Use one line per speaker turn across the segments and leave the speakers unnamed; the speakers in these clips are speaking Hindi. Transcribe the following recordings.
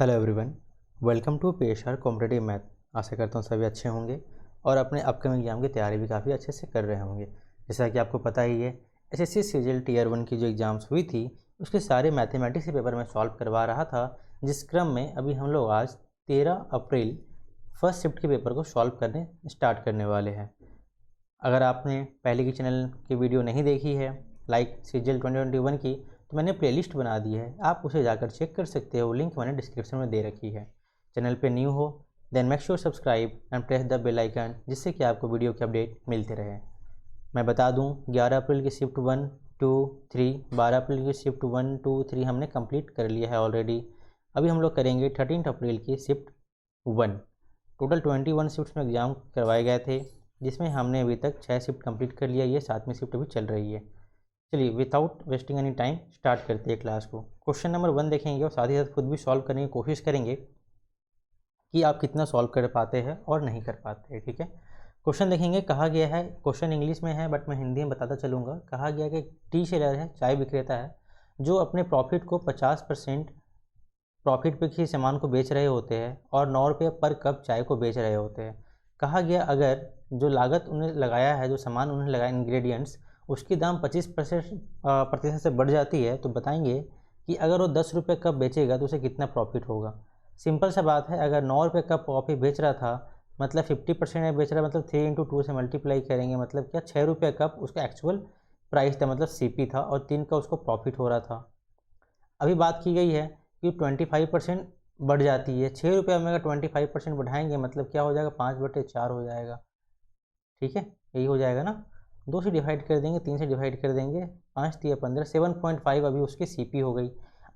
Hello everyone, welcome to pressure competitive math. आशा करता हूँ सभी अच्छे होंगे और अपने अपकमिंग एग्जाम की तैयारी भी काफ़ी अच्छे से कर रहे होंगे। जैसा कि आपको पता ही है, एसएससी सीजीएल टियर 1 की जो एग्ज़ाम्स हुई थी उसके सारे मैथमेटिक्स के पेपर मैं सॉल्व करवा रहा था, जिस क्रम में अभी हम लोग आज 13 अप्रैल फर्स्ट शिफ्ट के पेपर को सॉल्व करने स्टार्ट करने वाले हैं। अगर आपने पहले की चैनल की वीडियो नहीं देखी है लाइक सीजीएल 2021 की, तो मैंने प्लेलिस्ट बना दी है, आप उसे जाकर चेक कर सकते हो। लिंक मैंने डिस्क्रिप्शन में दे रखी है। चैनल पे न्यू हो then make sure subscribe and press the bell icon, जिससे कि आपको वीडियो के अपडेट मिलते रहे। मैं बता दूं, 11 अप्रैल की शिफ्ट 1, 2, 3, 12 अप्रैल की शिफ्ट 1, 2, 3 हमने कंप्लीट कर लिया है ऑलरेडी। अभी हम लोग करेंगे 13 अप्रैल की शिफ्ट 1। टोटल 21 शिफ्ट्स में एग्ज़ाम करवाए गए थे, जिसमें हमने अभी तक 6 शिफ्ट कंप्लीट कर लिया। ये 7वीं शिफ्ट अभी चल रही है। चलिए without wasting any time start करते हैं क्लास को। क्वेश्चन नंबर 1 देखेंगे और साथ ही साथ खुद भी सॉल्व करने की कोशिश करेंगे कि आप कितना सॉल्व कर पाते हैं और नहीं कर पाते हैं। ठीक है, क्वेश्चन देखेंगे। कहा गया है, क्वेश्चन इंग्लिश में है बट मैं हिंदी में बताता चलूँगा। कहा गया कि टी सेलर है, चाय विक्रेता है, जो अपने प्रॉफिट को 50% प्रॉफिट पे किसी सामान को बेच रहे होते हैं और 9 रुपये पर कप चाय को बेच रहे होते हैं। कहा गया अगर जो लागत उन्हें लगाया है, जो सामान उन्हें लगाया इंग्रेडिएंट्स, उसकी दाम 25% से बढ़ जाती है, तो बताएंगे कि अगर वो 10 रुपये कप बेचेगा तो उसे कितना प्रॉफिट होगा। सिंपल सा बात है, अगर 9 रुपये कप कॉफ़ी बेच रहा था, मतलब 50% में बेच रहा है, मतलब 3 इंटू 2 से मल्टीप्लाई करेंगे, मतलब क्या 6 रुपये कप उसका एक्चुअल प्राइस था, मतलब सीपी था, और 3 का उसको प्रॉफिट हो रहा था। अभी बात की गई है कि 25% बढ़ जाती है। 6 रुपये में अगर 25% बढ़ाएंगे, मतलब क्या हो जाएगा, 5/4 हो जाएगा। ठीक है, यही हो जाएगा ना। 2 से डिवाइड कर देंगे, 3 से डिवाइड कर देंगे, 5 तिया 15, 7.5 अभी उसकी सीपी हो गई।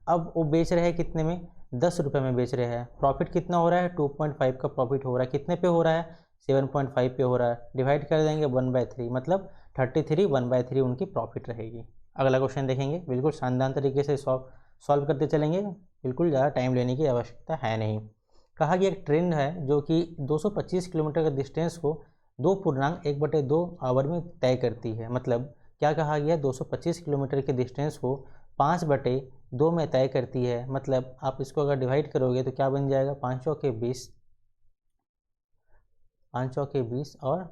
अब वो बेच रहे हैं कितने में, 10 रुपये में बेच रहे हैं। प्रॉफिट कितना हो रहा है, 2.5 का प्रॉफिट हो रहा है। कितने पे हो रहा है, 7.5 पे हो रहा है। डिवाइड कर देंगे 1/3, मतलब 33, 1/3 उनकी प्रॉफिट रहेगी। अगला क्वेश्चन देखेंगे, बिल्कुल शानदार तरीके से सॉल्व करते चलेंगे, बिल्कुल ज़्यादा टाइम लेने की आवश्यकता है नहीं। कहा कि एक ट्रेन है जो कि 225 किलोमीटर का डिस्टेंस को 2.1/2 आवर में तय करती है। मतलब क्या कहा गया, 225 किलोमीटर के डिस्टेंस को 5/2 में तय करती है। मतलब आप इसको अगर डिवाइड करोगे तो क्या बन जाएगा, 5 चौके 20, 5 चौके 20 और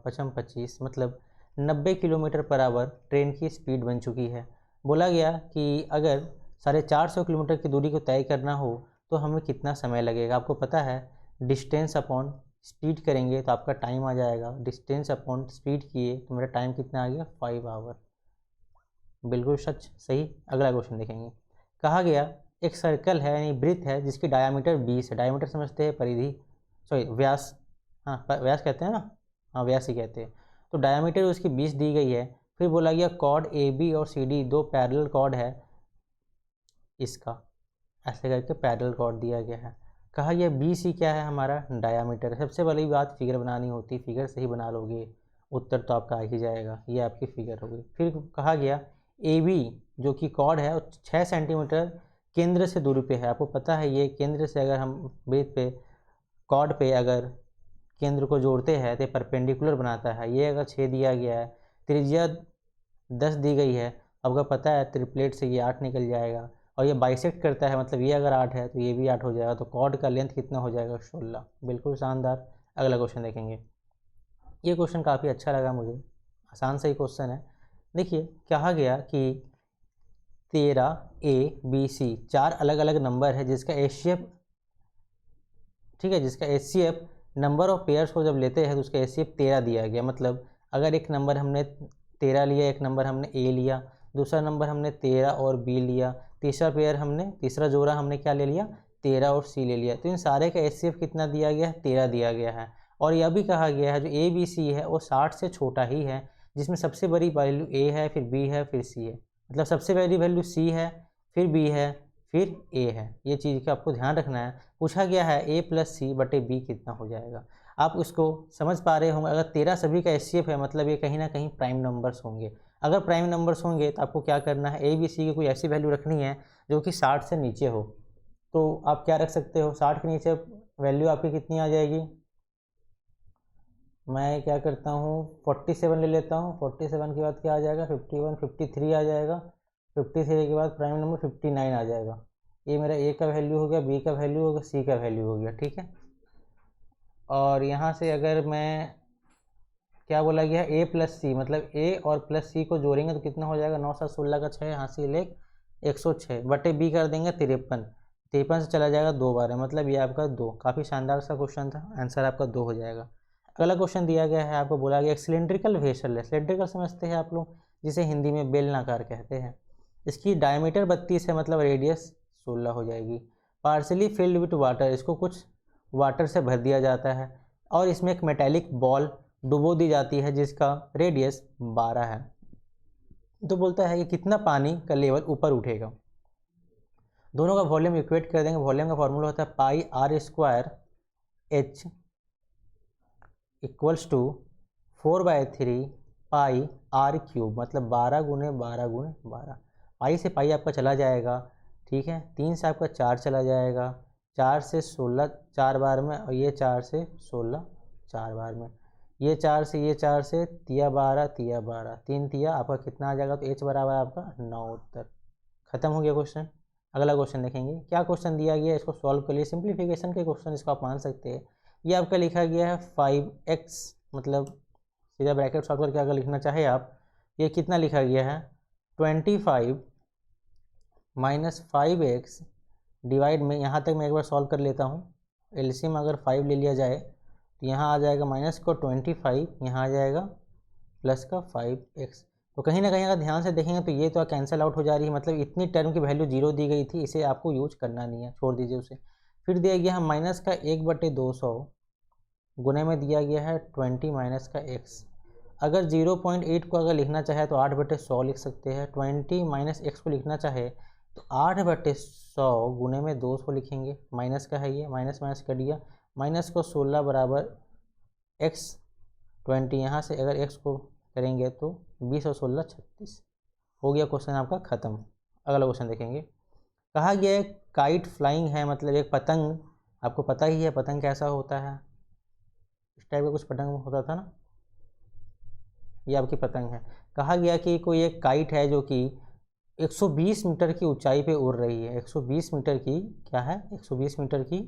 5 25, मतलब 90 किलोमीटर पर आवर ट्रेन की स्पीड बन चुकी है। बोला गया कि अगर 450 किलोमीटर की दूरी को तय करना हो तो हमें कितना समय लगेगा। आपको पता है, डिस्टेंस अपॉन स्पीड करेंगे तो आपका टाइम आ जाएगा। डिस्टेंस अपॉन स्पीड किए तो मेरा टाइम कितना आ गया, 5 आवर। बिल्कुल सच सही। अगला क्वेश्चन देखेंगे। कहा गया एक सर्कल है, यानी वृत्त है, जिसकी डायामीटर 20 है। डायामीटर समझते हैं, परिधि, सॉरी व्यास, हाँ व्यास कहते हैं ना, हाँ व्यास ही कहते हैं। तो डायामीटर उसकी 20 दी गई है। फिर बोला गया कॉर्ड ए बी और सी डी दो पैरेलल कॉर्ड है, इसका ऐसे करके पैरेलल कॉर्ड दिया गया है। कहा यह बी सी क्या है, हमारा डायामीटर। सबसे पहली बात, फिगर बनानी होती, फिगर से ही बना लोगे, उत्तर तो आपका आ ही जाएगा। ये आपकी फिगर हो गई। फिर कहा गया ए बी जो कि कॉर्ड है, 6 सेंटीमीटर केंद्र से दूरी पे है। आपको पता है, ये केंद्र से अगर हम वृत्त पे, कॉर्ड पे अगर केंद्र को जोड़ते हैं तो परपेंडिकुलर बनाता है। ये अगर 6 दिया गया है, त्रिज्या 10 दी गई है, आपको पता है ट्रिपलेट से ये 8 निकल जाएगा, और ये बाइसेक्ट करता है, मतलब ये अगर 8 है तो ये भी 8 हो जाएगा। तो कॉर्ड का लेंथ कितना हो जाएगा, 16। बिल्कुल शानदार। अगला क्वेश्चन देखेंगे। ये क्वेश्चन काफ़ी अच्छा लगा मुझे, आसान सा ही क्वेश्चन है। देखिए कहा गया कि 13 A B C 4 अलग अलग नंबर है, जिसका एचसीएफ, ठीक है, जिसका एचसीएफ नंबर ऑफ पेयर्स को जब लेते हैं तो उसका एचसीएफ 13 दिया गया। मतलब अगर एक नंबर हमने 13 लिया, एक नंबर हमने ए लिया, दूसरा नंबर हमने 13 और बी लिया, तीसरा पेयर हमने, तीसरा जोड़ा हमने क्या ले लिया, 13 और सी ले लिया, तो इन सारे का एचसीएफ कितना दिया गया है, 13 दिया गया है। और यह भी कहा गया है जो ए बी सी है वो 60 से छोटा ही है, जिसमें सबसे बड़ी वैल्यू ए है, फिर बी है, फिर सी है। मतलब सबसे पहली वैल्यू सी है, फिर बी है, फिर ए है। ये चीज़ का आपको ध्यान रखना है। पूछा गया है A+C/B कितना हो जाएगा। आप उसको समझ पा रहे होंगे। अगर 13 सभी का एचसीएफ है, मतलब ये कहीं ना कहीं प्राइम नंबर्स होंगे। अगर प्राइम नंबर्स होंगे तो आपको क्या करना है, ए बी सी की कोई ऐसी वैल्यू रखनी है जो कि 60 से नीचे हो। तो आप क्या रख सकते हो, 60 के नीचे वैल्यू आपकी कितनी आ जाएगी। मैं क्या करता हूँ, 47 ले लेता हूँ। 47 के बाद क्या आ जाएगा, 51, 53 आ जाएगा। 53 के बाद प्राइम नंबर 59 आ जाएगा। ये मेरा ए का वैल्यू हो गया, बी का वैल्यू हो गया, सी का वैल्यू हो गया, ठीक है। और यहाँ से अगर मैं क्या बोला गया है, ए प्लस सी, मतलब ए और प्लस सी को जोड़ेंगे तो कितना हो जाएगा, 9 7 16 का 6, हासिल 1 106 बटे बी कर देंगे 53, 53 से चला जाएगा 2 बार, मतलब ये आपका 2। काफ़ी शानदार सा क्वेश्चन था, आंसर आपका 2 हो जाएगा। अगला क्वेश्चन दिया गया है, आपको बोला गया एक सिलेंड्रिकल वेसल है, सिलेंड्रिकल समझते हैं आप लोग, जिसे हिंदी में बेलनाकार कहते हैं। इसकी डायमीटर 32 है, मतलब रेडियस 16 हो जाएगी। पार्सली फिल्ड विथ वाटर, इसको कुछ वाटर से भर दिया जाता है, और इसमें एक मेटेलिक बॉल डुबो दी जाती है जिसका रेडियस 12 है। तो बोलता है कि कितना पानी का लेवल ऊपर उठेगा। दोनों का वॉल्यूम इक्वेट कर देंगे। वॉल्यूम का फॉर्मूला होता है pi R square H equals to 4/3 pi R cube, मतलब 12 गुने 12 गुने 12। पाई से पाई आपका चला जाएगा, ठीक है। 3 से आपका 4 चला जाएगा, 4 से 16 4 बार में, और ये 4 से 16 4 बार में, ये 4 से ये 4 से तिया 12 तिया 12, 3 तिया आपका कितना आ जाएगा, तो एच बराबर आपका 9 उत्तर। खत्म हो गया क्वेश्चन। अगला क्वेश्चन देखेंगे, क्या क्वेश्चन दिया गया है, इसको सॉल्व कर लिए। सिंप्लीफिकेशन के क्वेश्चन इसको आप मान सकते हैं। ये आपका लिखा गया है 5x, मतलब सीधा ब्रैकेट सॉल्व करके अगर लिखना चाहे आप, ये कितना लिखा गया है 25 माइनस 5x डिवाइड में, यहाँ तक मैं एक बार सॉल्व कर लेता हूँ। एलसीएम अगर 5 ले लिया जाए तो यहाँ आ जाएगा माइनस को 25, यहाँ आ जाएगा प्लस का 5x। तो कहीं ना कहीं अगर ध्यान से देखेंगे तो ये तो कैंसिल आउट हो जा रही है, मतलब इतनी टर्म की वैल्यू 0 दी गई थी, इसे आपको यूज करना नहीं है, छोड़ दीजिए उसे। फिर दिया गया है माइनस का 1/200 गुने में दिया गया है 20 माइनस का x। अगर 0.8 को अगर लिखना चाहे तो 8/100 लिख सकते हैं। 20 माइनस x को लिखना चाहे तो 8/100 गुने में 200 लिखेंगे। माइनस का है ये, माइनस माइनस कर दिया, माइनस को 16 बराबर x 20, यहाँ से अगर x को करेंगे तो 20 और 16 36 हो गया। क्वेश्चन आपका ख़त्म। अगला क्वेश्चन देखेंगे। कहा गया है काइट फ्लाइंग है, मतलब एक पतंग, आपको पता ही है पतंग कैसा होता है, इस टाइप का कुछ पतंग होता था ना, ये आपकी पतंग है। कहा गया कि कोई एक काइट है जो कि 120 मीटर की ऊंचाई पे उड़ रही है। 120 मीटर की क्या है, 120 मीटर की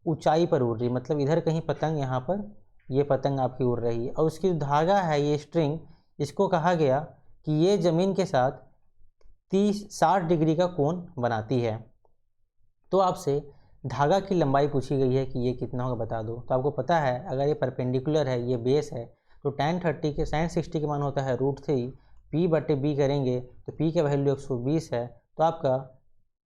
ऊंचाई पर उड़ रही है, मतलब इधर कहीं पतंग, यहाँ पर ये पतंग आपकी उड़ रही है। और उसकी जो धागा है, ये स्ट्रिंग, इसको कहा गया कि ये ज़मीन के साथ 60 डिग्री का कोण बनाती है। तो आपसे धागा की लंबाई पूछी गई है कि ये कितना होगा बता दो। तो आपको पता है अगर ये परपेंडिकुलर है, ये बेस है, तो tan 60 के मान होता है √3, p/b करेंगे तो p का वैल्यू 120 है, तो आपका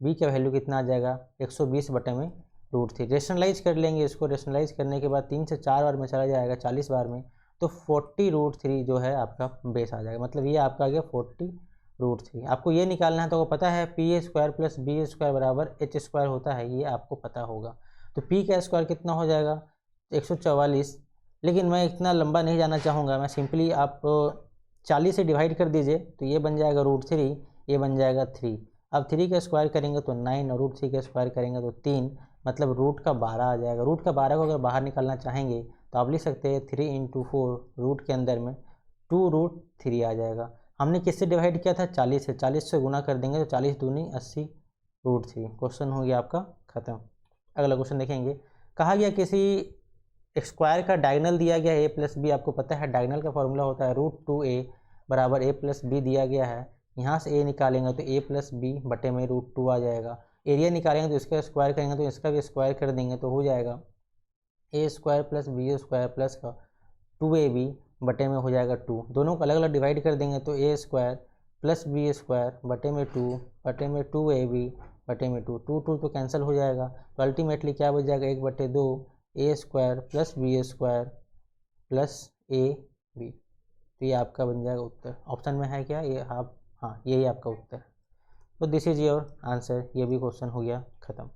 b का वैल्यू कितना आ जाएगा 120/√3। रेशनलाइज कर लेंगे इसको, रेशनलाइज करने के बाद 3 से 4 बार में चला जाएगा, 40 बार में, तो 40√3 जो है आपका बेस आ जाएगा, मतलब ये आपका आ गया 40√3। आपको ये निकालना है तो आपको पता है p² + b² बराबर h² होता है, ये आपको पता होगा। तो p का स्क्वायर कितना हो जाएगा 144, लेकिन मैं इतना लंबा नहीं जाना चाहूँगा, मैं सिंपली आप 40 से डिवाइड कर दीजिए तो ये बन जाएगा √3, ये बन जाएगा 3। अब 3 का स्क्वायर करेंगे तो 9, और √3 का स्क्वायर करेंगे तो 3, मतलब रूट का 12 आ जाएगा। रूट का 12 को अगर बाहर निकालना चाहेंगे तो आप लिख सकते हैं 3 × 4, रूट के अंदर में 2√3 आ जाएगा। हमने किससे डिवाइड किया था 40 से, 40 से गुना कर देंगे तो 40 दूनी 80 √3। क्वेश्चन हो गया आपका ख़त्म। अगला क्वेश्चन देखेंगे। कहा गया किसी स्क्वायर का डायगोनल दिया गया है a + b, आपको पता है डायगोनल का फॉर्मूला होता है √2a बराबर a + b दिया गया है। यहाँ से a निकालेंगे तो a + b बटे में √2 आ जाएगा। एरिया निकालेंगे तो इसका स्क्वायर करेंगे तो इसका भी स्क्वायर कर देंगे तो हो जाएगा a² + b² प्लस का 2ab बटे में हो जाएगा 2। दोनों को अलग अलग डिवाइड कर देंगे तो a² + b² बटे में 2 बटे में 2ab बटे में 2, 2 2 तो कैंसिल हो जाएगा, तो अल्टीमेटली क्या बच जाएगा 1/2 a² + b² प्लस ab। तो ये आपका बन जाएगा उत्तर। ऑप्शन में है क्या ये, आप हाँ यही आपका उत्तर। तो दिस इज योर आंसर। ये भी क्वेश्चन हो गया ख़त्म।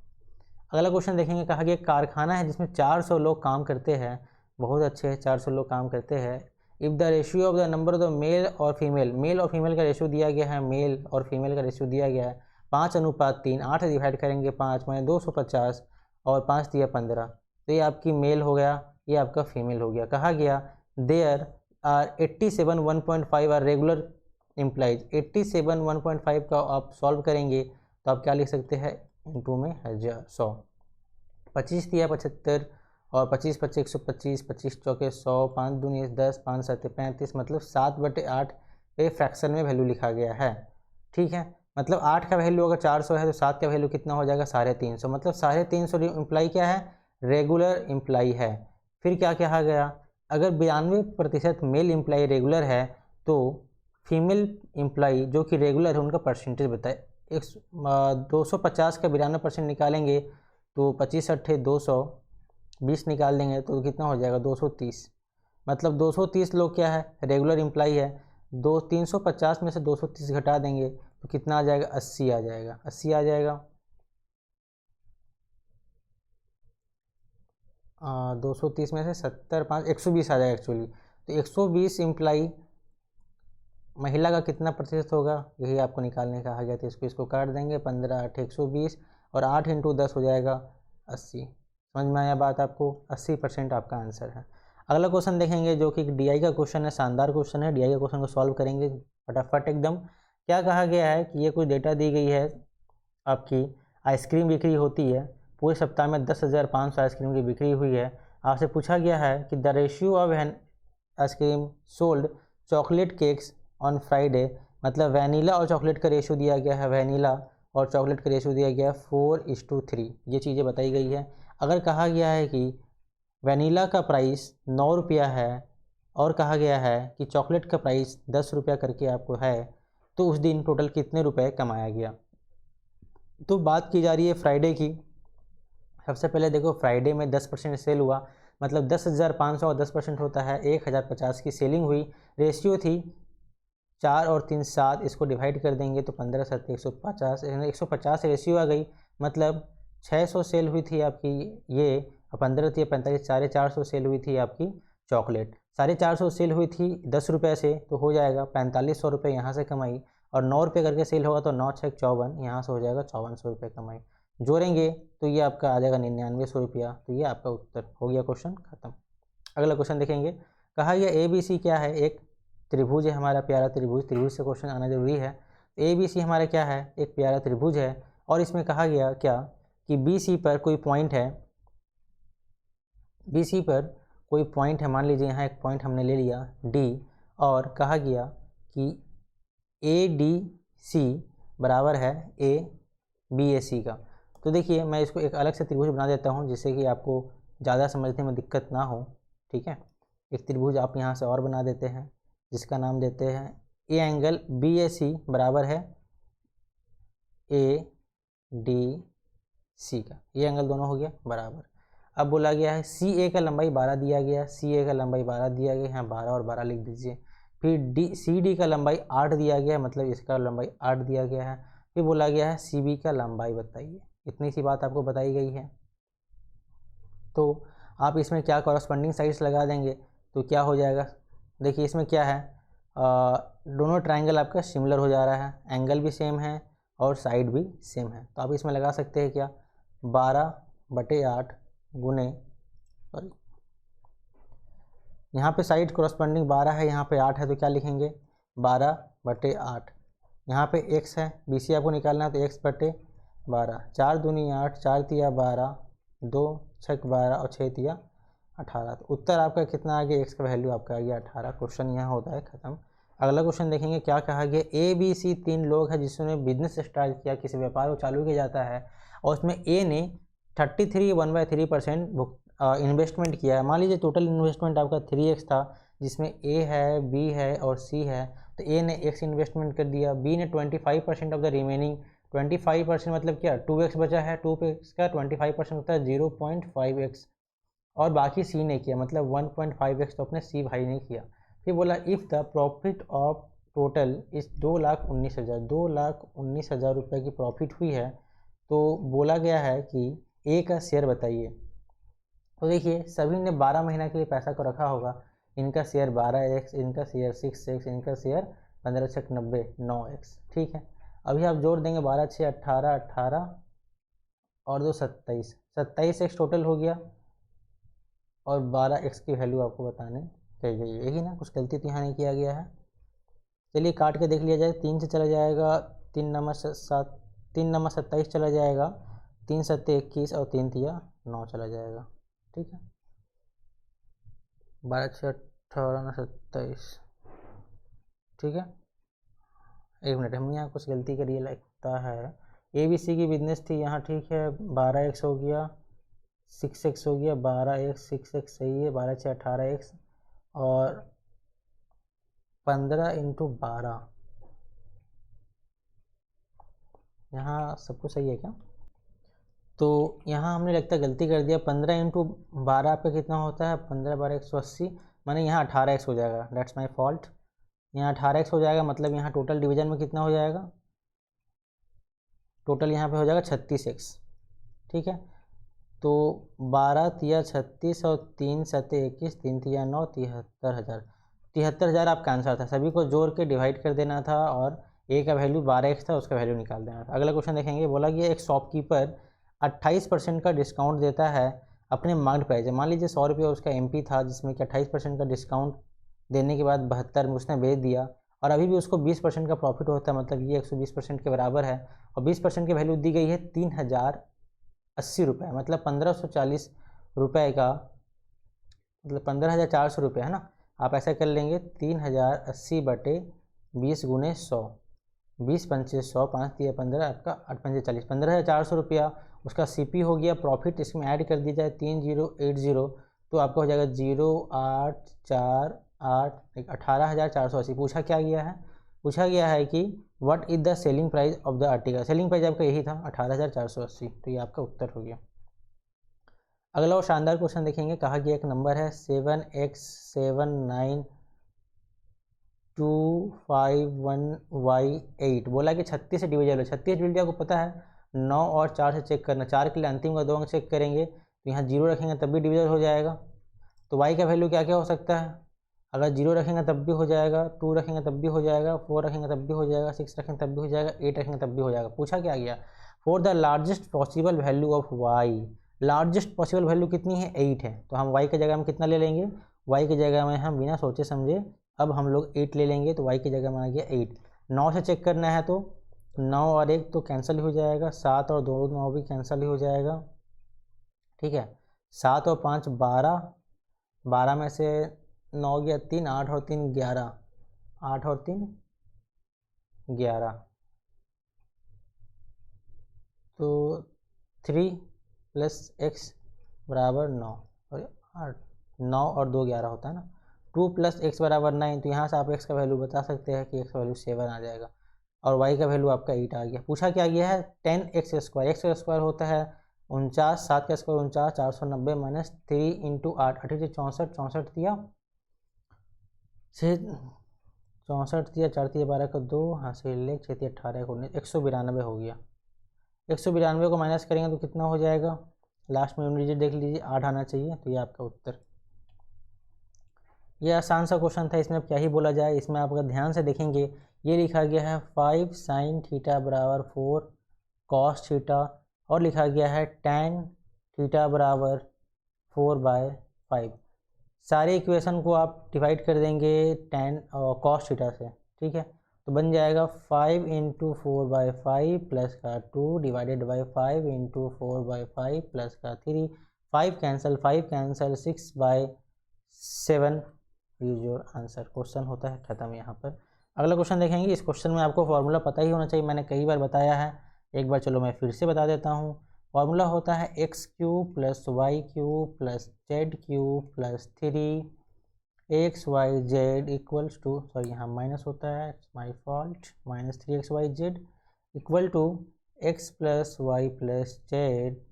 अगला क्वेश्चन देखेंगे। कहा कि एक कारखाना है जिसमें 400 लोग काम करते हैं। बहुत अच्छे हैं, 400 लोग काम करते हैं। If the ratio of the number of the male और फीमेल का रेशियो दिया गया है, मेल और फीमेल का रेशियो दिया गया है 5:3। 8 डिवाइड करेंगे 5 माने 250 और 5 दिया 15, तो ये आपकी मेल हो गया, ये आपका फीमेल हो गया। कहा गया there are 87 1.5 are regular employees. 87 1.5 का आप सॉल्व करेंगे तो आप क्या लिख सकते हैं इंटू में 100, 25 दिया 75 और 25 25 125, 25 चौके 100, 5 दूनी 10, 5 7 35, मतलब 7/8 पे फ्रैक्शन में वैल्यू लिखा गया है। ठीक है, मतलब 8 का वैल्यू अगर 400 है तो 7 का वैल्यू कितना हो जाएगा 350, मतलब 350 इम्प्लाई क्या है, रेगुलर इम्प्लाई है। फिर क्या कहा गया, अगर 92% मेल इम्प्लाई रेगुलर है तो फीमेल इम्प्लाई जो कि रेगुलर है उनका परसेंटेज बताए। 250 का 92% निकालेंगे तो 25 अट्ठे 220 निकाल देंगे तो कितना हो जाएगा 230, मतलब 230 लोग क्या है रेगुलर इम्प्लाई है। 350 में से 230 घटा देंगे तो कितना आ जाएगा 80 आ जाएगा, 80 आ जाएगा। 230 में से 70 5 120 आ जाएगा एक्चुअली। तो 120 इम्प्लाई महिला का कितना प्रतिशत होगा यही आपको निकालने कहा गया था। इसको काट देंगे, 15 8 120 और 8 इंटू 10 हो जाएगा 80। समझ में आया बात आपको, 80% आपका आंसर है। अगला क्वेश्चन देखेंगे जो कि डीआई का क्वेश्चन है, शानदार क्वेश्चन है। डीआई का क्वेश्चन को सॉल्व करेंगे फटाफट एकदम। क्या कहा गया है कि ये कुछ डेटा दी गई है, आपकी आइसक्रीम बिक्री होती है, पूरे सप्ताह में 10,500 आइसक्रीम की बिक्री हुई है। आपसे पूछा गया है कि the ratio of an ice cream sold chocolate cakes on Friday, मतलब वैनिला और चॉकलेट का रेशियो दिया गया है, वैनिला और चॉकलेट का रेशियो दिया गया है 4:3, ये चीज़ें बताई गई है। अगर कहा गया है कि वैनिला का प्राइस 9 रुपया है और कहा गया है कि चॉकलेट का प्राइस 10 रुपया करके आपको है, तो उस दिन टोटल कितने रुपए कमाया गया। तो बात की जा रही है फ्राइडे की। सबसे पहले देखो फ्राइडे में 10% सेल हुआ, मतलब 10,500 और 10% होता है 1,050 की सेलिंग हुई। रेशियो थी 4 और 3 7, इसको डिवाइड कर देंगे तो 15 7 150, 150 रेशियो आ गई, मतलब 600 सेल हुई थी आपकी ये, और 15 थी 45, 450 सेल हुई थी आपकी चॉकलेट। 450 सेल हुई थी 10 रुपये से, तो हो जाएगा 4500 रुपये यहाँ से कमाई, और 9 रुपये करके सेल होगा तो 9 6 54, यहाँ से हो जाएगा 5400 रुपये कमाई। जोड़ेंगे तो ये आपका आ जाएगा 9900 रुपया। तो ये आपका उत्तर हो गया, क्वेश्चन खत्म। अगला क्वेश्चन देखेंगे। कहा गया ABC क्या है, एक त्रिभुज है हमारा प्यारा त्रिभुज, त्रिभुज से क्वेश्चन आना जरूरी है। ABC हमारा क्या है, एक प्यारा त्रिभुज है, और इसमें कहा गया क्या कि BC पर कोई पॉइंट है, BC पर कोई पॉइंट है, मान लीजिए यहाँ एक पॉइंट हमने ले लिया D, और कहा गया कि ADC बराबर है ABAC का। तो देखिए मैं इसको एक अलग से त्रिभुज बना देता हूँ जिससे कि आपको ज़्यादा समझने में दिक्कत ना हो। ठीक है, एक त्रिभुज आप यहाँ से और बना देते हैं जिसका नाम देते हैं ए एंगल BAC बराबर है ADC का, ये एंगल दोनों हो गया बराबर। अब बोला गया है CA का लंबाई 12 दिया गया, CA का लंबाई 12 दिया गया, यहाँ 12 और 12 लिख दीजिए। फिर CD का लंबाई 8 दिया गया है, मतलब इसका लंबाई 8 दिया गया है। फिर बोला गया है CB का लंबाई बताइए, इतनी सी बात आपको बताई गई है। तो आप इसमें क्या कॉरस्पॉन्डिंग साइड्स लगा देंगे तो क्या हो जाएगा, देखिए इसमें क्या है, दोनों ट्राइंगल आपका सिमिलर हो जा रहा है, एंगल भी सेम है और साइड भी सेम है। तो आप इसमें लगा सकते हैं क्या 12/8 गुने, सॉरी यहाँ पे साइड कॉरस्पॉन्डिंग 12 है, यहाँ पे 8 है, तो क्या लिखेंगे 12/8। यहाँ पे x है, BC आपको निकालना है तो x/12, 4 दूनी 8, 4 तिया 12, 2 6 12 और 6 तिया 18। तो उत्तर आपका कितना आ गया, x का वैल्यू आपका आ गया 18। क्वेश्चन यहाँ होता है खत्म। अगला क्वेश्चन देखेंगे। क्या कहा गया, ABC 3 लोग हैं जिसने बिजनेस स्टार्ट किया, किसी व्यापार को चालू किया जाता है, और उसमें A ने 33 1/3% इन्वेस्टमेंट किया है। मान लीजिए टोटल इन्वेस्टमेंट आपका 3x था, जिसमें A है, B है और C है। तो A ने x इन्वेस्टमेंट कर दिया, B ने 25% ऑफ द रिमेनिंग, 25% मतलब क्या 2x बचा है, 2x का 25% होता है 0.5x, और बाकी C ने किया, मतलब 1.5x तो अपने C भाई ने किया। फिर बोला if the profit of total इस 2,19,000, 2,19,000 रुपये की प्रॉफिट हुई है, तो बोला गया है कि A का शेयर बताइए। तो देखिए सभी ने 12 महीना के लिए पैसा को रखा होगा, इनका शेयर 12x, इनका शेयर 6x, इनका शेयर 15 6 90 9x। ठीक है, अभी आप जोड़ देंगे 12 6 18, 18 और 2 27, 27x टोटल हो गया, और 12x की वैल्यू आपको बताने कही गई है, यही ना, कुछ गलती तो यहाँ नहीं किया गया है। चलिए काट के देख लिया जाए, 3 से चला जाएगा, 3 नंबर 7, 3 नंबर 27 चला जाएगा, 3 सत्ते 21 और 3 तिया 9 चला जाएगा। ठीक है, 12 6 18 9 27। ठीक है, एक मिनट, हमने यहाँ कुछ गलती करी है लगता है। ABC की बिजनेस थी यहाँ। ठीक है, 12x हो गया, 6x हो गया, 12x 6x सही है, 12 6 18x और 15 × 12। यहाँ सब कुछ सही है क्या? तो यहाँ हमने लगता है गलती कर दिया। 15 × 12 आपका कितना होता है? 15 12 180, माने यहाँ 18x हो जाएगा। That's my fault. यहाँ 18x हो जाएगा, मतलब यहाँ टोटल डिवीजन में कितना हो जाएगा? टोटल यहाँ पे हो जाएगा 36x। ठीक है, तो 12 तिया 36 और 3 सत्ते 21, 3 तिया 9, 73,000। 73,000 आपका आंसर था। सभी को जोड़ के डिवाइड कर देना था और ए का वैल्यू 12x था, उसका वैल्यू निकाल देना था। अगला क्वेश्चन देखेंगे। बोला कि एक शॉपकीपर 28% का डिस्काउंट देता है अपने मार्केट प्राइस। मान लीजिए 100 रुपये उसका MP था, जिसमें कि 28% का डिस्काउंट देने के बाद 72 में उसने बेच दिया और अभी भी उसको 20% का प्रॉफिट होता है, मतलब ये 120% के बराबर है और 20% की वैल्यू दी गई है 3080 रुपये, मतलब 1540 रुपये का, मतलब 15,400 रुपये है ना। आप ऐसा कर लेंगे 3080 बटे 20 × 100, 20 पंचे 100, 5 दिया 15, आपका 8 पंचे 40, 15,400 रुपया उसका CP हो गया। प्रॉफिट इसमें ऐड कर दी जाए 3080, तो आपका हो जाएगा 0848 18,480। पूछा क्या गया है? पूछा गया है कि what is the selling price of the article. Selling price आपका यही था 18,480, तो ये आपका उत्तर हो गया। अगला और शानदार क्वेश्चन देखेंगे। कहा गया एक नंबर है 7x792518। बोला कि 36 से डिविजल है। 36 डिविजल आपको पता है 9 और 4 से चेक करना। 4 के लिए अंतिम का 2 अंक चेक करेंगे, तो यहाँ 0 रखेंगे तब भी डिविजल हो जाएगा। तो y का वैल्यू क्या क्या हो सकता है? अगर 0 रखेंगे तब भी हो जाएगा, 2 रखेंगे तब भी हो जाएगा, 4 रखेंगे तब भी हो जाएगा, 6 रखेंगे तब भी हो जाएगा, 8 रखेंगे तब भी हो जाएगा। पूछा क्या गया? For the largest possible value of y। Largest possible value कितनी है? 8 है। तो हम y की जगह में कितना ले लेंगे? y की जगह में हम बिना सोचे समझे अब हम लोग 8 ले लेंगे, तो y की जगह में आ गया 8। 9 से चेक करना है तो 9 और 1 तो कैंसिल हो जाएगा, 7 और 2 9 भी कैंसिल हो जाएगा। ठीक है, 7 और 5 12, 12 में से 9 गया 3, 8 और 3 11, 8 और 3 11, तो 3 + x बराबर 9 और 8, 9 और 2 11 होता है ना। 2 + x बराबर 9, तो यहाँ से आप x का वैल्यू बता सकते हैं कि x का वैल्यू 7 आ जाएगा और y का वैल्यू आपका 8 आ गया। पूछा क्या गया है? 10x²। x का स्क्वायर होता है 49, 7 का स्क्वायर 49, 490 -3 × 8, 8 से 64, 64 दिया 64 दिया, 4 दिया 12 का 2, हाँ से 6 दिया 18 को 19, 192 हो गया। 192 को माइनस करेंगे तो कितना हो जाएगा? लास्ट में यूनिट डिजिट देख लीजिए, 8 आना चाहिए, तो ये आपका उत्तर। ये आसान सा क्वेश्चन था, इसमें अब क्या ही बोला जाए। इसमें आप अगर ध्यान से देखेंगे, ये लिखा गया है 5 sin θ बराबर 4 cos θ और लिखा गया है tan θ बराबर 4/5। सारे इक्वेशन को आप डिवाइड कर देंगे tan और cos θ से। ठीक है, तो बन जाएगा 5 × 4/5 प्लस का 2 डिवाइडेड बाई 5 × 4/5 प्लस का 3, 5 cancel 6/7 use your answer. Question होता है ख़त्म यहाँ पर। अगला क्वेश्चन देखेंगे। इस क्वेश्चन में आपको फार्मूला पता ही होना चाहिए, मैंने कई बार बताया है, एक बार चलो मैं फिर से बता देता हूँ। फार्मूला होता है x³ + y³ + z³ + 3xyz equals to, sorry यहाँ माइनस होता है, my fault, -3xyz equal to x + y + z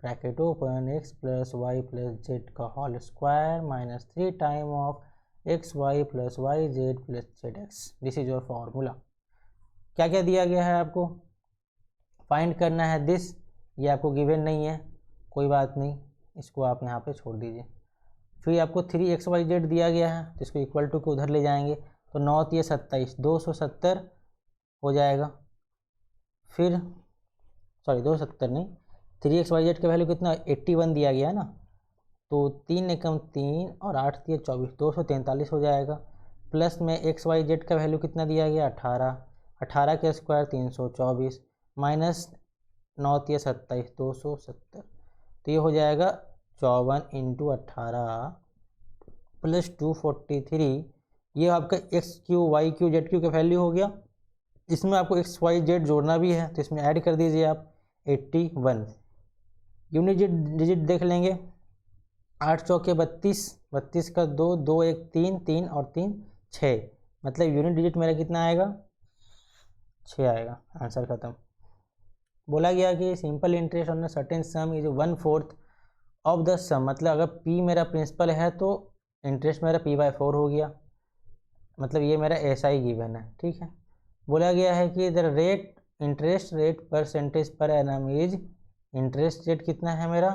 bracket open x + y + z का whole square -3 time of x y + y z + zx। This is your formula. क्या क्या दिया गया है आपको? फाइंड करना है दिस। ये आपको गिवन नहीं है, कोई बात नहीं, इसको आप यहाँ पे छोड़ दीजिए। फिर आपको 3xyz दिया गया है, तो इसको इक्वल टू को उधर ले जाएंगे, तो 9 × 27 270 हो जाएगा। फिर सॉरी 270 नहीं, 3xyz का वैल्यू कितना 81 दिया गया है ना, तो 3 एकम 3 और 8 × 24 243 हो जाएगा। प्लस में xyz का वैल्यू कितना दिया गया 18, 18 के स्क्वायर 324 माइनस 9 तिया 27, 270। तो ये हो जाएगा 54 इंटू 18 प्लस 243। ये आपका x q y q z q का वैल्यू हो गया। इसमें आपको एक्स वाई जेड जोड़ना भी है, तो इसमें ऐड कर दीजिए आप 81। यूनिट डिजिट देख लेंगे, 8 चौके 32, 32 का 2, 2 1 3, 3 और 3 6, मतलब यूनिट डिजिट मेरा कितना आएगा, 6 आएगा। आंसर खत्म। बोला गया कि simple interest on certain sum is 1/4 of the sum, मतलब अगर पी मेरा प्रिंसिपल है तो इंटरेस्ट मेरा p/4 हो गया, मतलब ये मेरा ऐसा ही गिवन है। ठीक है, बोला गया है कि the rate interest rate percentage per annum is, interest rate कितना है मेरा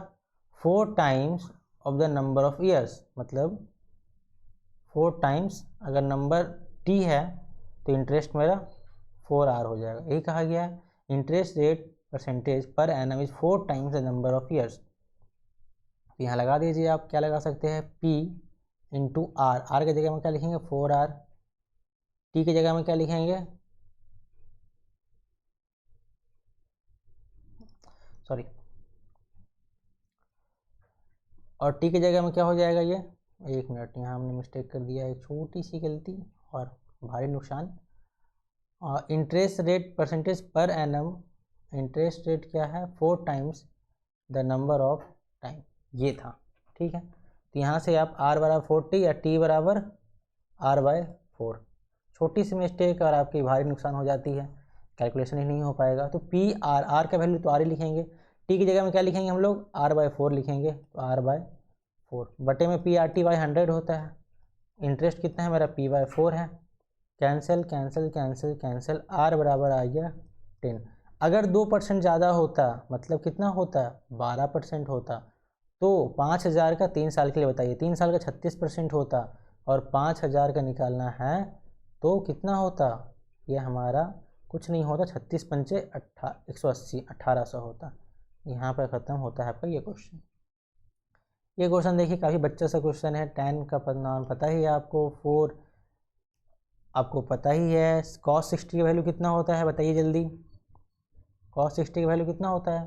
4 times of the number of years, मतलब 4 टाइम्स अगर नंबर टी है तो इंटरेस्ट मेरा 4r हो जाएगा। यही कहा गया है, interest rate percentage per annum is 4 times the number of years. यहाँ लगा दीजिए आप, क्या लगा सकते हैं, P इंटू आर, आर की जगह में क्या लिखेंगे 4r, टी की जगह में क्या लिखेंगे, सॉरी, और टी की जगह में क्या हो जाएगा ये, एक मिनट, यहाँ हमने मिस्टेक कर दिया, एक छोटी सी गलती और भारी नुकसान। Interest rate percentage per annum, interest rate क्या है 4 times the number of time, ये था। ठीक है, तो यहाँ से आप r बराबर 40 या t बराबर r/4, छोटी सी मिस्टेक और आपकी भारी नुकसान हो जाती है, कैलकुलेशन ही नहीं हो पाएगा। तो पी आर, आर का वैल्यू तो r ही लिखेंगे, टी की जगह में क्या लिखेंगे हम लोग r/4 लिखेंगे, तो r/4 बटे में PRT/100 होता है। इंटरेस्ट कितना है मेरा p/4 है, cancel cancel cancel cancel, r बराबर आ गया 10। अगर 2% ज़्यादा होता, मतलब कितना होता 12% होता, तो 5000 का 3 साल के लिए बताइए, 3 साल का 36% होता, और 5000 का निकालना है तो कितना होता, ये हमारा कुछ नहीं होता, 36 पंचे 180, 1800 होता। यहाँ पर ख़त्म होता है आपका ये क्वेश्चन। ये क्वेश्चन देखिए काफ़ी बच्चा सा क्वेश्चन है, 10 का नाम पता ही है आपको, 4 आपको पता ही है। cos 60 की वैल्यू कितना होता है बताइए जल्दी, cos 60 की वैल्यू कितना होता है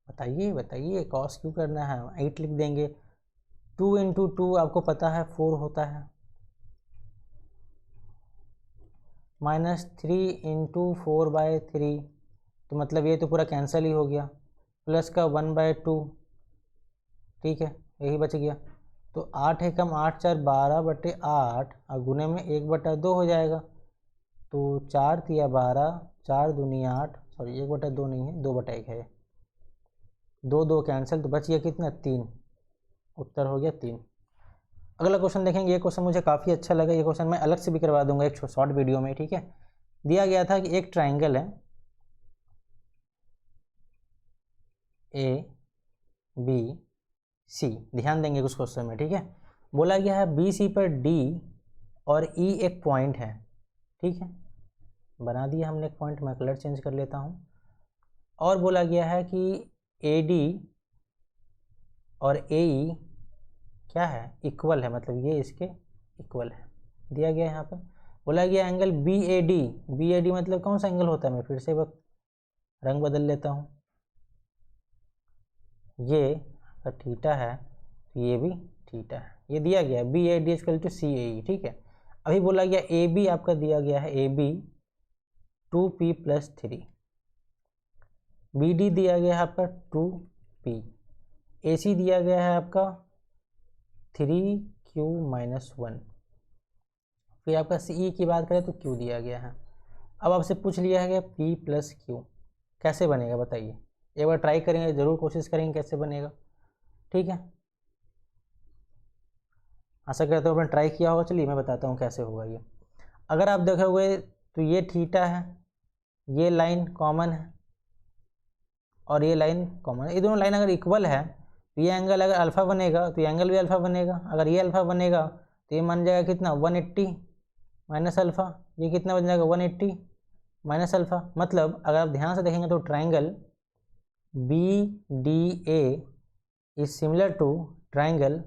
बताइए बताइए, cos क्यों करना है, 8 लिख देंगे। 2 इंटू 2 आपको पता है 4 होता है, -3 इंटू 4/3, तो मतलब ये तो पूरा कैंसिल ही हो गया, प्लस का 1/2, ठीक है यही बच गया। तो 8 है कम 8 4 12/8 और गुने में 1/2 हो जाएगा, तो 4 तिया 12, 4 दूनी 8, सॉरी 1/2 नहीं है, 2/1 है, 2 2 कैंसिल, तो बच गया कितना 3, उत्तर हो गया 3। अगला क्वेश्चन देखेंगे, ये क्वेश्चन मुझे काफ़ी अच्छा लगा, ये क्वेश्चन मैं अलग से भी करवा दूंगा एक शॉर्ट वीडियो में। ठीक है, दिया गया था कि एक ट्राइंगल है ABC, ध्यान देंगे उस क्वेश्चन में। ठीक है, बोला गया है BC पर D और E एक पॉइंट है। ठीक है, बना दिया हमने एक पॉइंट, मैं कलर चेंज कर लेता हूँ। और बोला गया है कि AD और AE क्या है, इक्वल है, मतलब ये इसके इक्वल है, दिया गया है यहाँ पर। बोला गया एंगल BAD मतलब कौन सा एंगल होता है, मैं फिर से वक्त रंग बदल लेता हूँ, ये अगर थीटा है तो ये भी थीटा है, ये दिया गया है BAD = CAE। ठीक है, अभी बोला गया AB आपका दिया गया है AB 2P+3, BD दिया गया है आपका 2P, AC दिया गया है आपका 3Q-1, फिर आपका CE की बात करें तो Q दिया गया है। अब आपसे पूछ लिया है कि P+Q कैसे बनेगा बताइए, एक बार ट्राई करेंगे, ज़रूर कोशिश करेंगे कैसे बनेगा। ठीक है, आशा करते हो आपने ट्राई किया होगा। चलिए मैं बताता हूँ कैसे होगा ये। अगर आप देखोगे तो ये थीटा है, ये लाइन कॉमन है और ये लाइन कॉमन है, ये दोनों लाइन अगर इक्वल है तो ये एंगल अगर अल्फ़ा बनेगा तो ये एंगल भी अल्फ़ा बनेगा, अगर ये अल्फ़ा बनेगा तो ये मान जाएगा कितना 180 माइनस अल्फ़ा, ये कितना बन जाएगा 180 माइनस अल्फ़ा। मतलब अगर आप ध्यान से देखेंगे तो triangle BDA is similar to triangle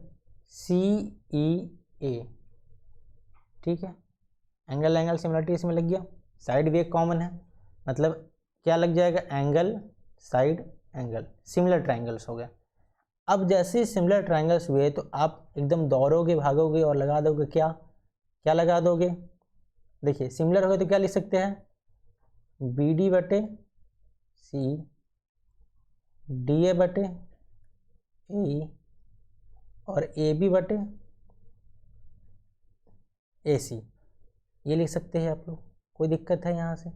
CEA। ठीक है, एंगल सिमिलरिटी इसमें लग गया, साइड भी एक कॉमन है, मतलब क्या लग जाएगा, angle, side angle, similar triangles हो गए। अब जैसे सिमिलर ट्रायंगल्स हुए तो आप एकदम दौड़ोगे, भागोगे और लगा दोगे क्या, क्या लगा दोगे, देखिए सिमिलर हो गए तो क्या लिख सकते हैं, बी डी बटे सी, डी ए बटे ए, और ए बी बटे ए सी, ये लिख सकते हैं आप लोग। कोई दिक्कत है यहाँ से,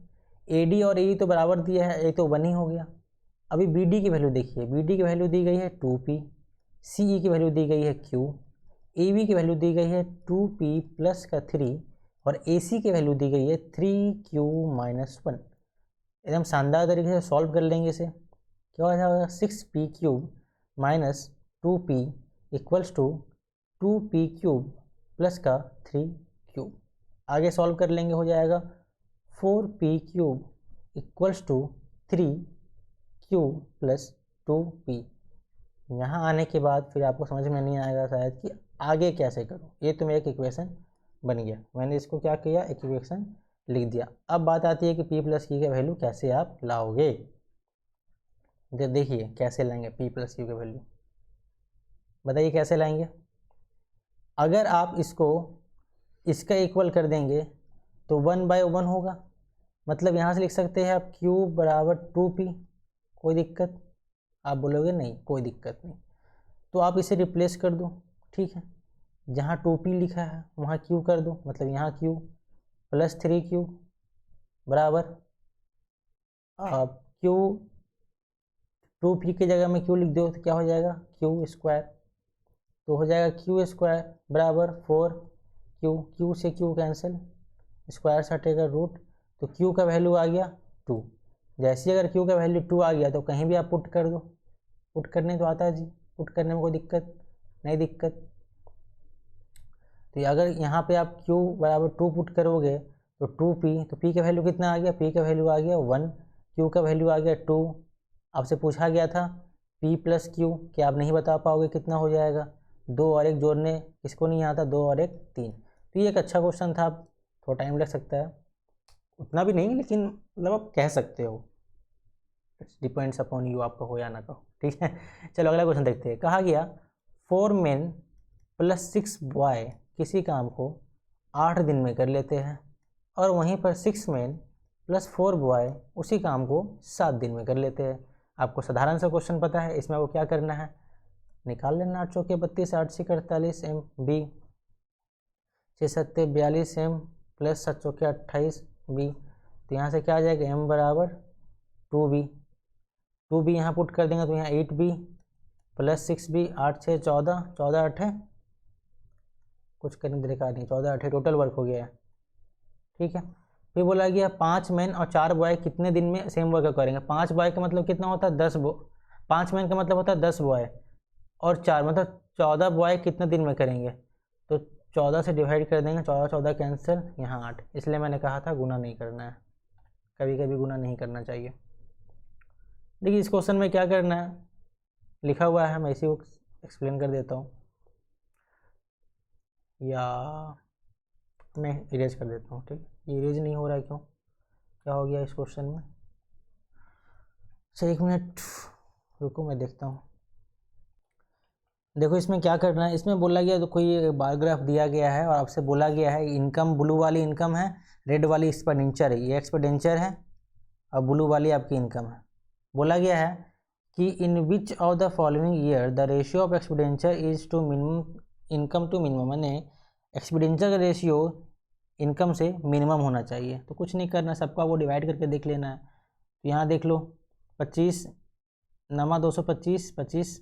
ए डी और ए तो बराबर दिया है, ए तो 1 ही हो गया। अभी बी डी की वैल्यू देखिए, बी डी की वैल्यू दी गई है 2p, सी ई की वैल्यू दी गई है q, ए बी की वैल्यू दी गई है 2p प्लस का 3, और ए सी की वैल्यू दी गई है 3q माइनस 1। एकदम शानदार तरीके से सॉल्व कर लेंगे इसे। क्या हो जाएगा, 6p cube minus 2p equals to 2p cube plus का 3 क्यूब। आगे सॉल्व कर लेंगे, हो जाएगा 4p cube equals to 3 cube plus 2p। यहाँ आने के बाद फिर आपको समझ में नहीं आएगा शायद कि आगे कैसे करूँ। ये तो मेरा एक इक्वेशन बन गया, मैंने इसको क्या किया, एक इक्वेशन लिख दिया। अब बात आती है कि p प्लस क्यू का वैल्यू कैसे आप लाओगे। देखिए कैसे लाएंगे p प्लस क्यू का वैल्यू, बताइए कैसे लाएंगे। अगर आप इसको इसका इक्वल कर देंगे तो 1/1 होगा, मतलब यहाँ से लिख सकते हैं आप q बराबर 2p। कोई दिक्कत, आप बोलोगे नहीं कोई दिक्कत नहीं, तो आप इसे रिप्लेस कर दो, ठीक है। जहाँ 2p लिखा है वहाँ q कर दो, मतलब यहाँ q प्लस 3q बराबर आप q 2p की जगह में q लिख दो तो क्या हो जाएगा, q स्क्वायर। तो हो जाएगा q स्क्वायर बराबर 4q, q से q कैंसिल, स्क्वायर से हटेगा रूट, तो q का वैल्यू आ गया 2। जैसे अगर q का वैल्यू 2 आ गया तो कहीं भी आप पुट कर दो, पुट करने तो आता है जी, पुट करने में कोई दिक्कत नहीं, दिक्कत। तो अगर यहाँ पे आप q बराबर 2 पुट करोगे तो 2p, तो p का वैल्यू कितना आ गया, p का वैल्यू आ गया 1, q का वैल्यू आ गया 2। आपसे पूछा गया था p प्लस q, क्या आप नहीं बता पाओगे कितना हो जाएगा, 2 और 1 जोड़ने किसको नहीं आता, 2 और 1 3। तो ये एक अच्छा क्वेश्चन था, थोड़ा टाइम लग सकता है, उतना भी नहीं, लेकिन मतलब आप कह सकते हो, इट्स डिपेंड्स अपॉन यू, आपका हो या ना कहो, ठीक है। चलो अगला क्वेश्चन देखते हैं। कहा गया 4 men प्लस 6 बॉय किसी काम को 8 दिन में कर लेते हैं, और वहीं पर 6 men प्लस 4 बॉय उसी काम को 7 दिन में कर लेते हैं। आपको साधारण सा क्वेश्चन पता है, इसमें आपको क्या करना है, निकाल लेना 8 चौके 32, 8 से 48 एम बी, 6 सत्ते 42 एम प्लस 7 चौके 28 बी। तो यहाँ से क्या आ जाएगा, एम बराबर 2b, 2b यहाँ पुट कर देंगे तो यहाँ 8b प्लस 6b, 8 6 14, 14 8 कुछ करने दरकार नहीं, 14 8 टोटल वर्क हो गया है, ठीक है। फिर बोला गया 5 मैन और 4 बॉय कितने दिन में सेम वर्क करेंगे। 5 बॉय का मतलब कितना होता है, 10 5 मैन का मतलब होता है 10 बॉय, और 4 मतलब 14 बॉय कितने दिन में करेंगे, तो 14 से डिवाइड कर देंगे, 14 14 कैंसिल, यहाँ 8। इसलिए मैंने कहा था गुना नहीं करना है, कभी कभी गुना नहीं करना चाहिए। देखिए इस क्वेश्चन में क्या करना है, लिखा हुआ है, मैं इसी को एक्सप्लेन कर देता हूँ, या मैं इरेज कर देता हूँ, ठीक है। इरेज नहीं हो रहा है, क्यों, क्या हो गया इस क्वेश्चन में। अच्छा 1 मिनट रुको, मैं देखता हूँ। देखो इसमें क्या करना है, इसमें बोला गया तो कोई बार ग्राफ दिया गया है और आपसे बोला गया है इनकम, ब्लू वाली इनकम है, रेड वाली एक्सपेंडिचर है, ये एक्सपेंडिचर है और ब्लू वाली आपकी इनकम है। बोला गया है कि in which of the following year the ratio of expenditure is to minimum income to minimum, मैंने एक्सपेंडिचर का रेशियो इनकम से मिनिमम होना चाहिए। तो कुछ नहीं करना, सबका वो डिवाइड करके देख लेना है। तो यहाँ देख लो 25 नमा 225, 25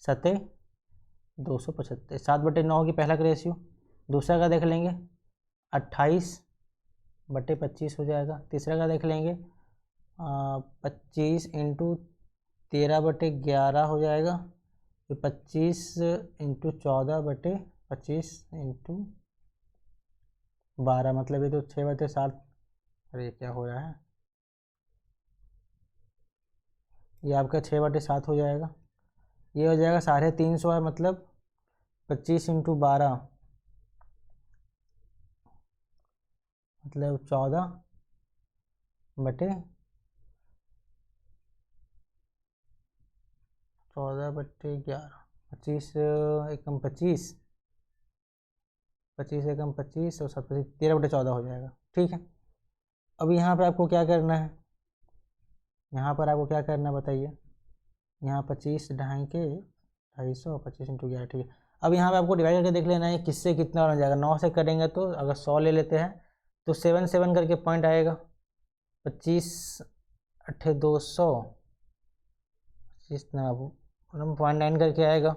सत्ते 275, 7/9 की पहला का रेशियो। दूसरा का देख लेंगे 28/25 हो जाएगा। तीसरा का देख लेंगे 25 × 13/11 हो जाएगा। फिर 25 × 14/25 × 12, मतलब ये तो 6/7। अरे क्या हो रहा है, ये आपका 6/7 हो जाएगा। ये हो जाएगा 350 है, मतलब 25 × 12 मतलब 14/12 14/11, 25 एकम 25, 25 एकम 25 और 7 13/14 हो जाएगा। ठीक है, अब यहाँ पर आपको क्या करना है, यहाँ पर आपको क्या करना है बताइए। यहाँ 25 ढाई के 250, 25 × 11। ठीक है, अब यहाँ पे आपको डिवाइड करके देख लेना है किससे कितना हो जाएगा। 9 से करेंगे तो अगर 100 ले लेते हैं तो 7 7 करके पॉइंट आएगा। 25 8 200, 25 0.9 करके आएगा।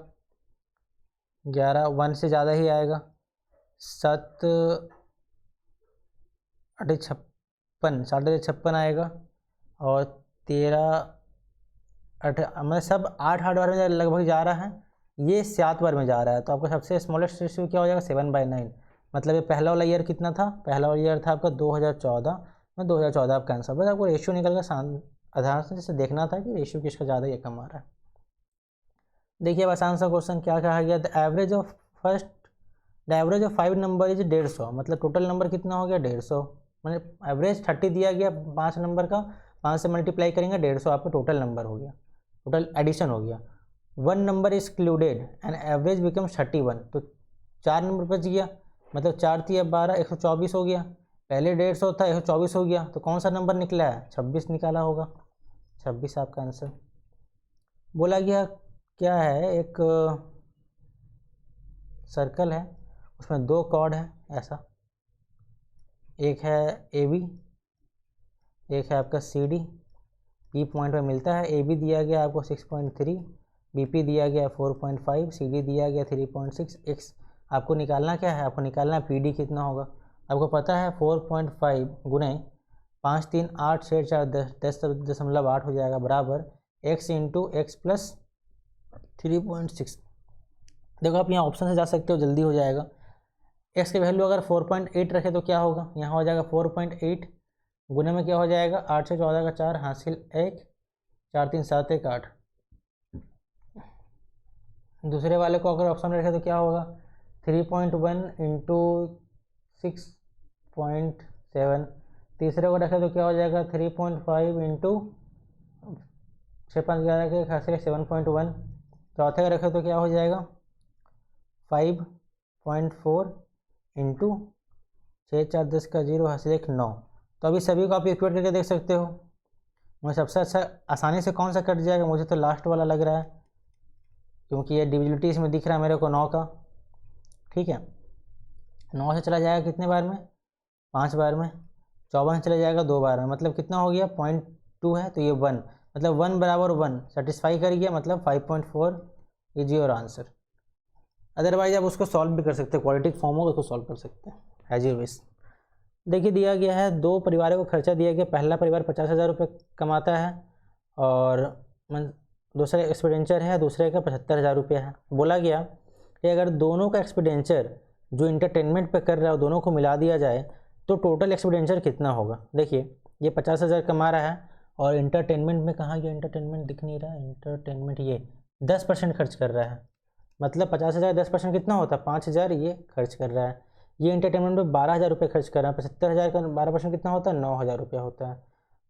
11 1 से ज़्यादा ही आएगा। 7 8 56, 56.5 आएगा। और 13 8 मतलब सब 8 बार में लगभग जा रहा है, ये 7 बार में जा रहा है। तो आपका सबसे स्मॉलेस्ट रेशियो क्या हो जाएगा 7/9। मतलब ये पहला वाला ईयर कितना था, पहला वाला ईयर था आपका 2014 में, 2014 आपका आंसर। बस आपको रेशियो निकल कर आधार से देखना था कि रेशियो किसका ज़्यादा या कम आ रहा है। देखिए अब आसान सा क्वेश्चन क्या कहा गया, the average of 5 number is 150। मतलब टोटल नंबर कितना हो गया 150। मतलब एवरेज 30 दिया गया 5 नंबर का, 5 से मल्टीप्लाई करेंगे 150 आपका टोटल नंबर हो गया, टोटल एडिशन हो गया। 1 number is excluded and average becomes 31। तो 4 नंबर बच गया, मतलब 4 थी 12, 124 हो गया। पहले 150 था, 124 हो गया। तो कौन सा नंबर निकला है 26 निकाला होगा। 26 आपका आंसर। बोला गया क्या है, एक सर्कल है, उसमें 2 कॉर्ड है ऐसा, एक है AB, एक है आपका CD। P पॉइंट में मिलता है, AB दिया गया आपको 6.3, BP दिया गया 4.5, CD दिया गया 3.6। X आपको निकालना क्या है, आपको निकालना है PD कितना होगा। आपको पता है 4.5 गुने 5 3 8 6 4 10.8 हो जाएगा, बराबर x × x + 3.6। देखो आप यहाँ ऑप्शन से जा सकते हो, जल्दी हो जाएगा। x की वैल्यू अगर 4.8 रखे तो क्या होगा, यहाँ हो जाएगा 4.8 गुने में क्या हो जाएगा 8 से 14 का 4 हासिल 1, 4 3 7 1 8। दूसरे वाले को अगर ऑप्शन में रखे तो क्या होगा 3.1 × 6.7। तीसरे को रखे तो क्या हो जाएगा 3.5 × 6 5 11 के हासिल 7.1। चौथे का रखे तो क्या हो जाएगा 5.4 × 6 4 10 का 0 हासिल 1 9। तो अभी सभी को आप इक्वेट करके देख सकते हो। मुझे सबसे अच्छा आसानी से कौन सा कट जाएगा, मुझे तो लास्ट वाला लग रहा है, क्योंकि ये डिविजिबिलिटी इसमें दिख रहा है मेरे को 9 का। ठीक है, 9 से चला जाएगा कितने बार में 5 बार में, 54 से चला जाएगा 2 बार में, मतलब कितना हो गया 0.2 है तो ये 1, मतलब 1 बराबर 1 सेटिस्फाई कर गया, मतलब 5.4 इज योर आंसर। अदरवाइज आप उसको सॉल्व भी कर सकते हैं, क्वाड्रेटिक फॉर्म होगा उसको सॉल्व कर सकते हैं एज यू विश। देखिए दिया गया है 2 परिवारों को खर्चा दिया गया। पहला परिवार 50,000 रुपये कमाता है और दूसरा एक्सपेंडिचर है, दूसरे का 75,000 रुपये है। बोला गया कि अगर दोनों का एक्सपेंडिचर जो इंटरटेनमेंट पे कर रहा है दोनों को मिला दिया जाए तो टोटल एक्सपेंडिचर कितना होगा। देखिए ये 50,000 कमा रहा है और इंटरटेनमेंट में कहाँ गया, इंटरटेनमेंट दिख नहीं रहा है, इंटरटेनमेंट ये 10% खर्च कर रहा है। मतलब 50,000 10% कितना होता है 5,000 ये खर्च कर रहा है। ये इंटरटेनमेंट में 12,000 रुपये खर्च कर रहा है। 75,000 का 12% कितना होता है 9,000 रुपया होता है।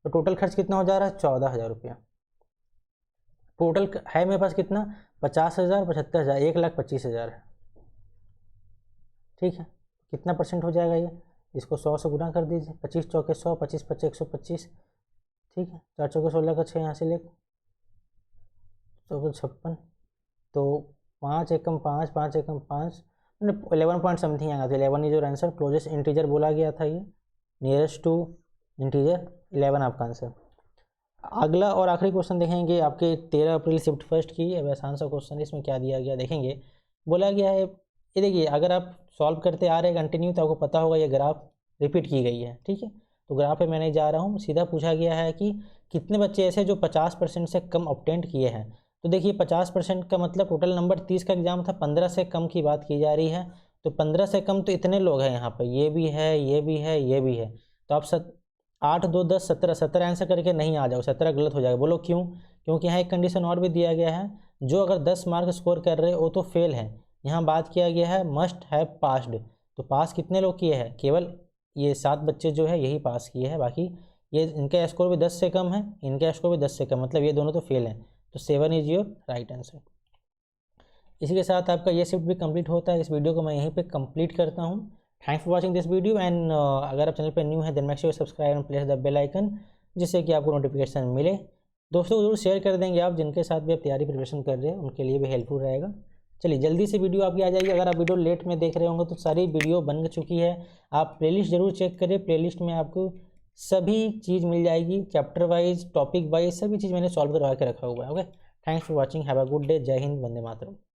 तो टोटल खर्च कितना हो जा रहा है 14,000 रुपया। टोटल है मेरे पास कितना 50,000 75,000 1,25,000 है। ठीक है, कितना परसेंट हो जाएगा ये, इसको 100 से गुना कर दीजिए। 25 चौके 100, 25 5 125। ठीक है, 4 चौके 16 का 6 यहाँ से ले 56। तो 5 एकम 5 5 एकम 5 11 पॉइंट समथिंग आएगा। तो 11 is your answer. Closest integer बोला गया था ये, नियरेस्ट टू इंटीजर 11 आपका आंसर। अगला और आखिरी क्वेश्चन देखेंगे आपके 13 अप्रैल शिफ्ट फर्स्ट की। अब आसान सा क्वेश्चन है, इसमें क्या दिया गया देखेंगे। बोला गया है ये देखिए, अगर आप सॉल्व करते आ रहे हैं कंटिन्यू तो आपको पता होगा ये ग्राफ रिपीट की गई है। ठीक है, तो ग्राफ पे मैं नहीं जा रहा हूँ, सीधा पूछा गया है कि कितने बच्चे ऐसे जो 50% से कम ऑब्टेंड किए हैं। तो देखिए 50% का मतलब टोटल नंबर 30 का एग्जाम था, 15 से कम की बात की जा रही है। तो 15 से कम तो इतने लोग हैं यहाँ पर, ये भी है ये भी है ये भी है। तो आप 8 2 10 17 आंसर करके नहीं आ जाओ, 17 गलत हो जाएगा। बोलो क्यों, क्योंकि यहाँ एक कंडीशन और भी दिया गया है, जो अगर 10 मार्क स्कोर कर रहे वो तो फेल है। यहाँ बात किया गया है मस्ट हैव पास्ड। तो पास कितने लोग किए हैं, केवल ये 7 बच्चे जो है यही पास किए हैं, बाकी ये इनका स्कोर भी 10 से कम है, इनका स्कोर भी 10 से कम, मतलब ये दोनों तो फेल हैं। तो तो 7 इज योर राइट आंसर। इसी के साथ आपका ये शिफ्ट भी कंप्लीट होता है। इस वीडियो को मैं यहीं पे कंप्लीट करता हूँ। Thanks for watching this video and अगर आप चैनल पर न्यू है then make sure subscribe and press the bell icon, जिससे कि आपको नोटिफिकेशन मिले। दोस्तों को जरूर शेयर कर देंगे आप, जिनके साथ भी आप तैयारी प्रिपरेशन कर रहे हैं उनके लिए भी हेल्पफुल रहेगा। चलिए जल्दी से वीडियो आपकी आ जाएगी। अगर आप वीडियो लेट में देख रहे होंगे तो सारी वीडियो बन चुकी है, आप प्लेलिस्ट जरूर चेक करें। प्लेलिस्ट में आपको सभी चीज़ मिल जाएगी, चैप्टर वाइज, टॉपिक वाइज, सभी चीज़ मैंने सॉल्व करवा के रखा हुआ है। Okay, thanks for watching, have a good day, जय हिंद, वंदे मातरम।